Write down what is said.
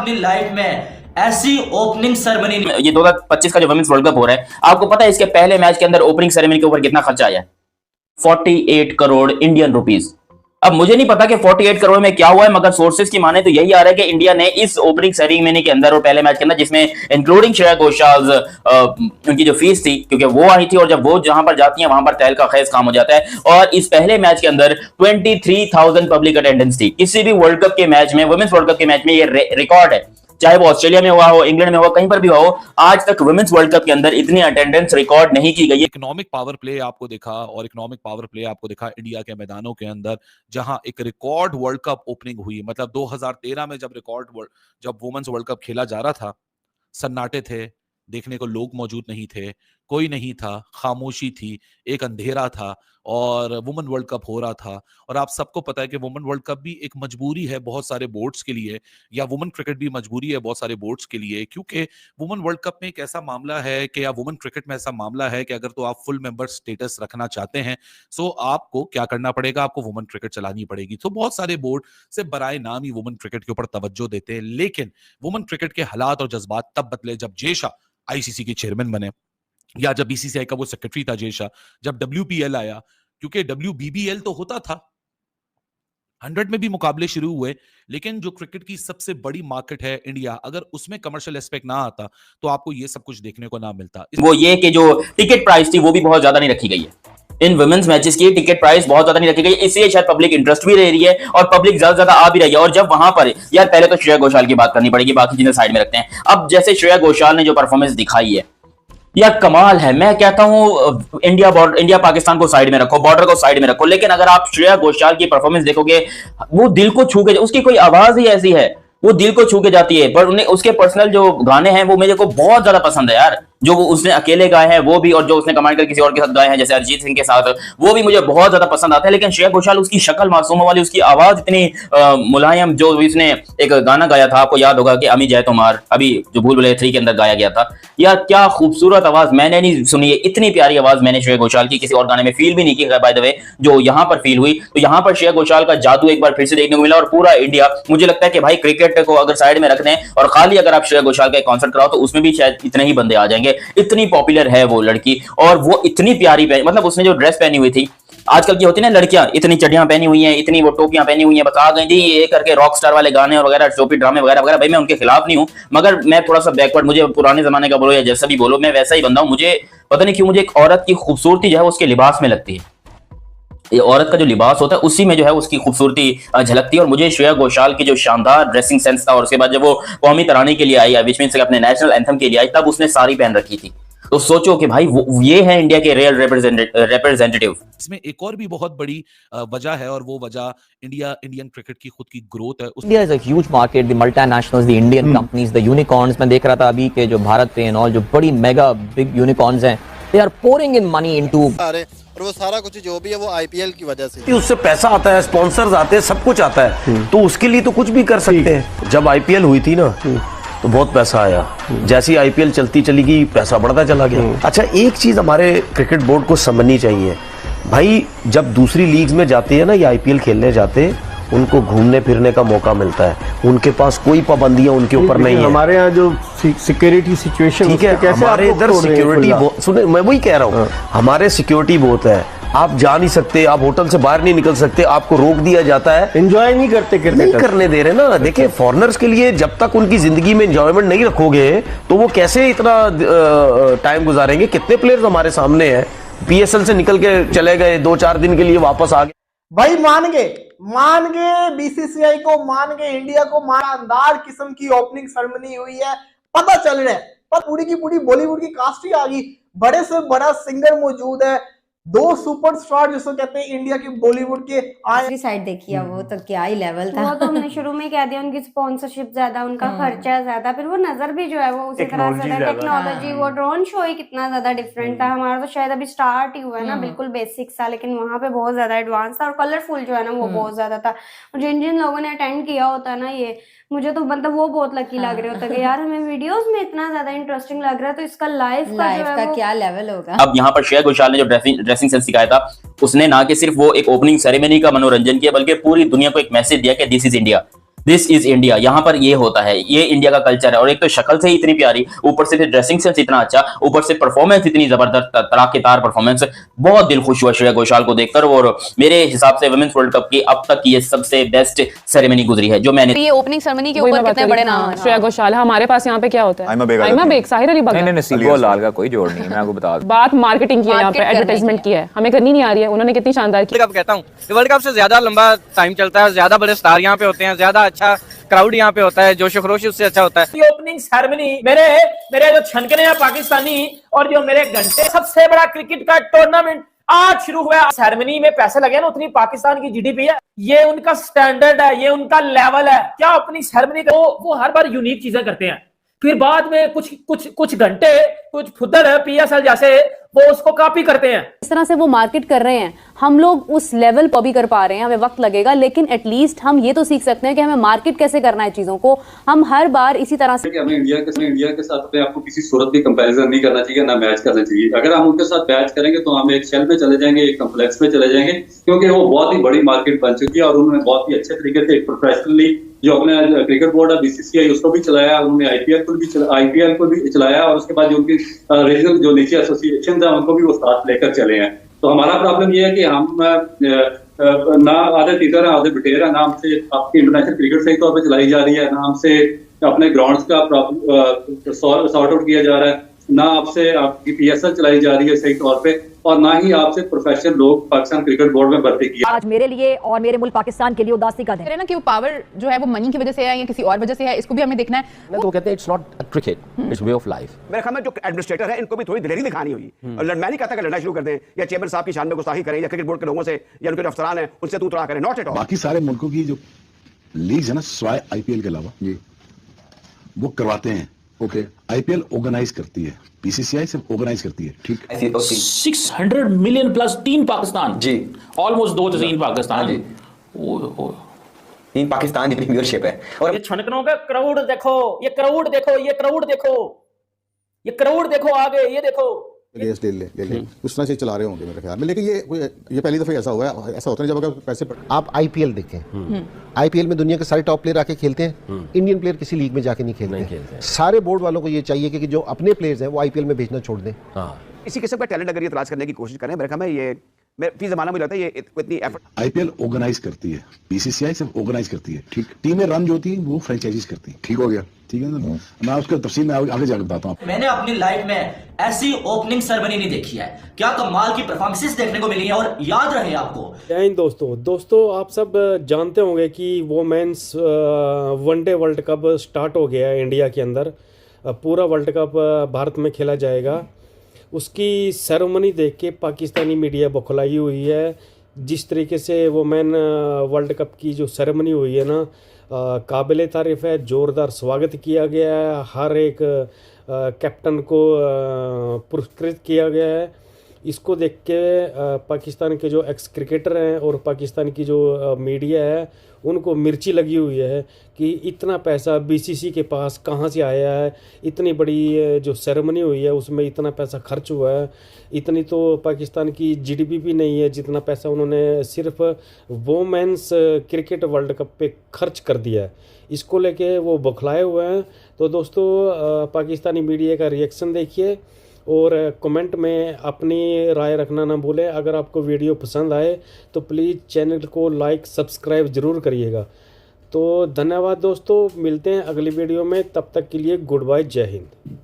अपनी लाइफ में ऐसी ओपनिंग सेरेमनी। ये 2025 का जो वुमेन्स वर्ल्ड कप हो रहा है, आपको पता है इसके पहले मैच के अंदर ओपनिंग सेरेमनी के ऊपर कितना खर्चा आया? 48 करोड़ इंडियन रुपीस। अब मुझे नहीं पता कि 48 करोड़ में क्या हुआ है, मगर सोर्सेज की माने तो यही आ रहा है कि इंडिया ने इस ओपनिंग सेरेमनी के अंदर और पहले मैच के अंदर, जिसमें इंक्लूडिंग श्रेया घोषाल, उनकी जो फीस थी, क्योंकि वो आई थी और जब वो जहां पर जाती है वहां पर तहल का खैज काम हो जाता है, और इस पहले मैच के अंदर 23,000 पब्लिक अटेंडेंस थी। किसी भी वर्ल्ड कप के मैच में, वुमेन्स वर्ल्ड कप के मैच में ये रिकॉर्ड है, चाहे वो ऑस्ट्रेलिया में हुआ हो, इंग्लैंड में हुआ, कहीं पर भी हुआ हो, आज तक वुमेन्स वर्ल्ड कप के अंदर इतनी अटेंडेंस रिकॉर्ड नहीं की गई। इकोनॉमिक पावर प्ले आपको दिखा, और इकोनॉमिक पावर प्ले आपको दिखा इंडिया के मैदानों के अंदर, जहां एक रिकॉर्ड वर्ल्ड कप ओपनिंग हुई। मतलब 2013 में जब वुमेन्स वर्ल्ड कप खेला जा रहा था, सन्नाटे थे, देखने को लोग मौजूद नहीं थे, कोई नहीं था, खामोशी थी, एक अंधेरा था, और वुमेन वर्ल्ड कप हो रहा था। और आप सबको पता है कि वुमेन वर्ल्ड कप भी एक मजबूरी है बहुत सारे बोर्ड्स के लिए, या वुमेन क्रिकेट भी मजबूरी है बहुत सारे बोर्ड्स के लिए, क्योंकि वुमेन वर्ल्ड कप में एक ऐसा मामला है कि, या वुमेन क्रिकेट में ऐसा मामला है कि अगर तो आप फुल मेंबर स्टेटस रखना चाहते हैं, सो आपको क्या करना पड़ेगा, आपको वुमेन क्रिकेट चलानी पड़ेगी। तो बहुत सारे बोर्ड से बराए नाम ही वुमेन क्रिकेट के ऊपर तवज्जो देते हैं, लेकिन वुमेन क्रिकेट के हालात और जज्बात तब बदले जब जय शाह आईसीसी के चेयरमैन बने, या जब बीसीसीआई का वो सेक्रेटरी था जय शाह, जब डब्ल्यूपीएल आया, क्योंकि डब्ल्यूबीबीएल तो होता था, 100 में भी मुकाबले शुरू हुए, लेकिन जो क्रिकेट की सबसे बड़ी मार्केट है इंडिया, अगर उसमें कमर्शियल एस्पेक्ट ना आता तो आपको ये सब कुछ देखने को ना मिलता। वो ये कि जो टिकट प्राइस थी वो भी बहुत ज्यादा नहीं रखी गई है। इन वुमेन्स मैचेस की टिकट प्राइस बहुत ज्यादा नहीं रखी गई, इसलिए शायद पब्लिक इंटरेस्ट भी रह रही है और पब्लिक ज्यादा ज्यादा आ भी रही है। और जब वहां पर, यार पहले तो श्रेया घोषाल की बात करनी पड़ेगी, बाकी चीजें साइड में रखते हैं। अब जैसे श्रेया घोषाल ने जो परफॉर्मेंस दिखाई है, यह कमाल है। मैं कहता हूं इंडिया पाकिस्तान को साइड में रखो, बॉर्डर को साइड में रखो, लेकिन अगर आप श्रेया घोषाल की परफॉर्मेंस देखोगे, वो दिल को छू के, उसकी कोई आवाज ही ऐसी है, वो दिल को छू के जाती है। पर उसके पर्सनल जो गाने हैं वो मेरे को बहुत ज्यादा पसंद है यार, जो उसने अकेले गाए हैं वो भी, और जो उसने कमांड कर किसी और के साथ गाए हैं जैसे अरिजीत सिंह के साथ, वो भी मुझे बहुत ज्यादा पसंद आता है। लेकिन श्रेया घोषाल, उसकी शक्ल मासूम वाली, उसकी आवाज इतनी मुलायम, जो इसने एक गाना गाया था, आपको याद होगा कि अमी जय तुम्हार, अभी जो भूल भुलैया 3 के अंदर गाया गया था, यार क्या खूबसूरत आवाज, मैंने नहीं सुनी है इतनी प्यारी आवाज मैंने श्रेया घोषाल की किसी और गाने में फील भी नहीं की बाय द वे, जो यहाँ पर फील हुई। तो यहाँ पर श्रेया घोषाल का जादू एक बार फिर से देखने को मिला, और पूरा इंडिया, मुझे लगता है कि भाई क्रिकेट को अगर साइड में रख दें और खाली अगर आप श्रेया घोषाल का कॉन्सर्ट कराओ तो उसमें भी शायद इतने ही बंदे आ जाएंगे। इतनी पॉपुलर है वो लड़की, और वो इतनी प्यारी, मतलब उसने जो ड्रेस पहनी हुई थी, आजकल की होती है ना लड़कियां, इतनी चड्डियां पहनी हुई हैं, इतनी वो टोपियां पहनी हुई हैं, बस आ गई थी ये करके रॉक स्टार वाले गाने वगैरह, टोपी ड्रामे वगैरह वगैरह। भाई मैं उनके खिलाफ नहीं हूं, मगर मैं थोड़ा सा बैकवर्ड, मुझे पुराने जमाने का बोलो या जैसा भी बोलो, मैं वैसा ही बंदा हूं। मुझे पता नहीं क्यों मुझे एक औरत की खूबसूरती जो है उसके लिबास में लगती है, ये औरत का जो लिबास होता है उसी में जो है उसकी खूबसूरती झलकती है। और मुझे श्रेया घोषाल की जो शानदार ड्रेसिंग सेंस था, और उसके बाद जब वो कौमी तराने के लिए आई, विच मींस अपने नेशनल एंथम के लिए आई, तब उसने साड़ी पहन रखी थी। तो सोचो कि भाई ये है इंडिया के रियल रिप्रेजेंटेटिव। इसमें एक और भी बहुत बड़ी वजह है, और वो वजह इंडियन क्रिकेट की खुद की ग्रोथ है। India is a huge market, the multinationals, the Indian companies, the unicorns. मैं देख रहा था अभी के जो भारत पे और जो बड़ी मेगा बिग यूनिकॉर्न्स हैं, they are pouring in money into, और वो सारा कुछ जो भी है वो आईपीएल की वजह से, उससे पैसा आता है, स्पॉन्सर्स आते हैं, सब कुछ आता है, तो उसके लिए तो कुछ भी कर सकते हैं। जब आईपीएल हुई थी ना तो बहुत पैसा आया, जैसी आईपीएल चलती चली गई पैसा बढ़ता चला गया। अच्छा, एक चीज हमारे क्रिकेट बोर्ड को समझनी चाहिए भाई, जब दूसरी लीग्स में जाते हैं ना, ये आईपीएल खेलने जाते हैं, उनको घूमने फिरने का मौका मिलता है, उनके पास कोई पाबंदियां उनके ऊपर नहीं है। हमारे यहाँ जो सिक्योरिटी सिचुएशन, ठीक है, हमारे इधर सिक्योरिटी, सुने मैं वही कह रहा हूँ, हमारे सिक्योरिटी बहुत है, आप जा नहीं सकते, आप होटल से बाहर नहीं निकल सकते, आपको रोक दिया जाता है, एंजॉय नहीं करने दे रहे ना। देखिए फॉरेनर्स के लिए जब तक उनकी जिंदगी में एंजॉयमेंट नहीं रखोगे तो वो कैसे इतना टाइम गुजारेंगे। कितने प्लेयर्स हमारे सामने हैं, पीएसएल से निकल के चले गए, 2-4 दिन के लिए वापस आ गए। भाई मान गए बीसीसीआई को, मान गए इंडिया को, शानदार किस्म की ओपनिंग सेरेमनी हुई है, पता चल रहा है, पर पूरी की पूरी बॉलीवुड की कास्ट ही आ गई, बड़े से बड़ा सिंगर मौजूद है, 2 सुपरस्टार जिसको कहते हैं इंडिया के बॉलीवुड के दूसरी साइड देखी है, वो तो क्या ही लेवल था। वो तो हमने शुरू में कह दिया, उनकी स्पॉन्सरशिप ज्यादा, उनका खर्चा ज्यादा, फिर वो नजर भी जो है वो उसी तरह से, टेक्नोलॉजी, वो ड्रोन शो ही कितना ज्यादा डिफरेंट था। हमारा तो शायद अभी स्टार्ट ही हुआ है ना, बिल्कुल बेसिक सा, लेकिन वहां पे बहुत ज्यादा एडवांस था, और कलरफुल जो है ना वो बहुत ज्यादा था। और जिन जिन लोगों ने अटेंड किया होता है ना, ये मुझे तो मतलब वो बहुत लकी लग रहे होता है कि यार हमें वीडियोस में इतना ज्यादा इंटरेस्टिंग लग रहा है, तो इसका लाइव का क्या लेवल होगा। अब यहाँ पर श्रेया घोषाल ने जो ड्रेसिंग सेंस सिखाया था, उसने ना कि सिर्फ वो एक ओपनिंग सेरेमनी का मनोरंजन किया, बल्कि पूरी दुनिया को एक मैसेज दिया कि this is India, this is India, यहाँ पर ये होता है, ये इंडिया का कल्चर है। और एक तो शक्ल से ही इतनी प्यारी, ऊपर से फिर ड्रेसिंग सेंस इतना अच्छा, ऊपर से परफॉर्मेंस इतनी जबरदस्त, तड़ाकेदार परफॉर्मेंस। बहुत दिल खुश हुआ श्रेया घोषाल को देखकर, और मेरे हिसाब से वुमेन्स वर्ल्ड कप की अब तक ये सबसे बेस्ट सेरेमनी गुजरी है जो मैंने। ये ओपनिंग सेरेमनी के ऊपर कितने बड़े नाम हैं। श्रेया घोषाल, हमारे पास यहाँ पे क्या होता है, आइमा बेग, साहिर अली बग्गा। नसीब और लाल का कोई जोड़ नहीं है, मैं आपको बता दूं। बात मार्केटिंग की है, यहाँ पे एडवर्टाइजमेंट की है, हमें करनी नहीं आ रही है। उन्होंने कितनी शानदार की। कहता हूँ वर्ल्ड कप से ज्यादा लंबा टाइम चलता है, ज्यादा बड़े स्टार यहाँ पे होते हैं, ज्यादा अच्छा क्राउड यहाँ पे होता है, जोशो खरोश उससे अच्छा होता है। ये ओपनिंग सेरेमनी मेरे जो छनकने हैं पाकिस्तानी और जो मेरे घंटे, सबसे बड़ा क्रिकेट का टूर्नामेंट आज शुरू हुआ। सेरेमनी में पैसे लगे ना, उतनी पाकिस्तान की जीडीपी है। ये उनका स्टैंडर्ड है, ये उनका लेवल है। क्या ओपनिंग सेरेमनी का वो हर बार यूनिक चीजें करते हैं, फिर बाद में कुछ घंटे कुछ फुदर है पीएसएल जैसे वो उसको कॉपी करते हैं। इस तरह से वो मार्केट कर रहे हैं, हम लोग उस लेवल पर भी कर पा रहे हैं। हमें वक्त लगेगा, लेकिन एटलीस्ट हम ये तो सीख सकते हैं कि हमें मार्केट कैसे करना है चीजों को। हम हर बार इसी तरह से हमें इंडिया के साथ पे आपको किसी सूरत भी कंपैरिजन नहीं करना चाहिए, ना मैच करना चाहिए। अगर हम उनके साथ मैच करेंगे तो हम एक शेल में चले जाएंगे, एक कम्प्लेक्स में चले जाएंगे, क्योंकि वो बहुत ही बड़ी मार्केट बन चुकी है और उन्होंने बहुत ही अच्छे तरीके से प्रोफेशनली जो अपने क्रिकेट बोर्ड है बीसीसीआई उसको भी चलाया, उन्होंने आईपीएल को भी चलाया, और उसके बाद जो उनकी रीजनल जो नीचे एसोसिएशन है उनको भी वो साथ लेकर चले हैं। तो हमारा प्रॉब्लम ये है कि हम ना आधे टीचर हैं आधे बिटेर है, ना हमसे आपकी इंटरनेशनल क्रिकेट सही तौर पर चलाई जा रही है, ना हमसे अपने ग्राउंड्स का सॉर्ट आउट किया जा रहा है, ना आपसे आपकी पीएसएल चलाई जा रही है सही तौर पे, और ना ही आपसे प्रोफेशनल लोग पाकिस्तान क्रिकेट बोर्ड में भर्ती किया। आज मेरे लिए और मेरे मुल्क पाकिस्तान के लिए उदासी का दिन है ना कि वो पावर जो है वो मनी की वजह से है या किसी और वजह से है, इसको भी हमें देखना है। तो कहते हैं it's not cricket, it's way of life. मेरे ख्याल में जो एडमिनिस्ट्रेटर है इनको भी थोड़ी दिलेरी दिखानी हुई, और मैं नहीं कहता कि लड़ना शुरू कर दें या चेयरमैन साहब की शान में गुस्ताखी करें या क्रिकेट बोर्ड के लोगों से या उनके जो अफसरान हैं उनसे तू तड़ा करें, नॉट एट ऑल। बाकी सारे मुल्कों की जो लीग है ना, स्वाय आईपीएल के अलावा जी वो करवाते हैं। ओके, आईपीएल ऑर्गेनाइज करती है, बीसीसीआई सिर्फ ऑर्गेनाइज करती है। ठीक, 600 मिलियन प्लस टीम पाकिस्तान जी, ऑलमोस्ट 2 पाकिस्तान जी, तीन पाकिस्तान जितनी व्यूअरशिप है। और ये छनकनों का क्राउड देखो, ये क्राउड देखो, ये क्राउड देखो, ये क्राउड देखो, आगे ये देखो, ले उस तरह से चला रहे होंगे मेरे ख्याल में। लेकिन ये पहली दफा ऐसा हुआ है, ऐसा होता है जब अगर पैसे आप आईपीएल देखें, आईपीएल में दुनिया के सारे टॉप प्लेयर आके खेलते हैं, इंडियन प्लेयर किसी लीग में जाके नहीं खेलते। सारे बोर्ड वालों को ये चाहिए कि जो अपने प्लेयर्स हैं वो आईपीएल में भेजना छोड़ दें। इसी किस्म का टैलेंट अगर ये तलाश करने की कोशिश करें, मेरे ख्याल में ये फी जमाना मुझे लगता है ये इतनी एफर्ट। आईपीएल ऑर्गेनाइज करती है, बीसीसीआई सिर्फ ऑर्गेनाइज करती है। ठीक, टीमें रन जो होती है वो फ्रेंचाइजीज करती है। ठीक हो गया, ठीक है ना, मैं उसका तफसील में आगे जाकर बताता हूँ। मैंने अपनी लाइफ में ऐसी ओपनिंग सेरेमनी नहीं देखी है। क्या कमाल की परफॉर्मेंसेस देखने को मिली है, और याद रहे आपको। जय हिंद दोस्तों, आप सब जानते होंगे कि women's one day world cup start हो गया है इंडिया के अंदर। पूरा वर्ल्ड कप भारत में खेला जाएगा। उसकी सेरेमनी देख के पाकिस्तानी मीडिया बौखलाई हुई है। जिस तरीके से वोमेन वर्ल्ड कप की जो सेरेमनी हुई है ना, काबिल तारीफ़ है, ज़ोरदार स्वागत किया गया है, हर एक कैप्टन को पुरस्कृत किया गया है। इसको देख के पाकिस्तान के जो एक्स क्रिकेटर हैं और पाकिस्तान की जो मीडिया है उनको मिर्ची लगी हुई है कि इतना पैसा बीसीसी के पास कहाँ से आया है, इतनी बड़ी जो सेरेमनी हुई है उसमें इतना पैसा खर्च हुआ है। इतनी तो पाकिस्तान की जीडीपी भी नहीं है जितना पैसा उन्होंने सिर्फ वोमेन्स क्रिकेट वर्ल्ड कप पे खर्च कर दिया है। इसको लेके वो बौखलाए हुए हैं। तो दोस्तों, पाकिस्तानी मीडिया का रिएक्शन देखिए और कमेंट में अपनी राय रखना ना भूलें। अगर आपको वीडियो पसंद आए तो प्लीज़ चैनल को लाइक सब्सक्राइब ज़रूर करिएगा। तो धन्यवाद दोस्तों, मिलते हैं अगली वीडियो में, तब तक के लिए गुड बाय, जय हिंद।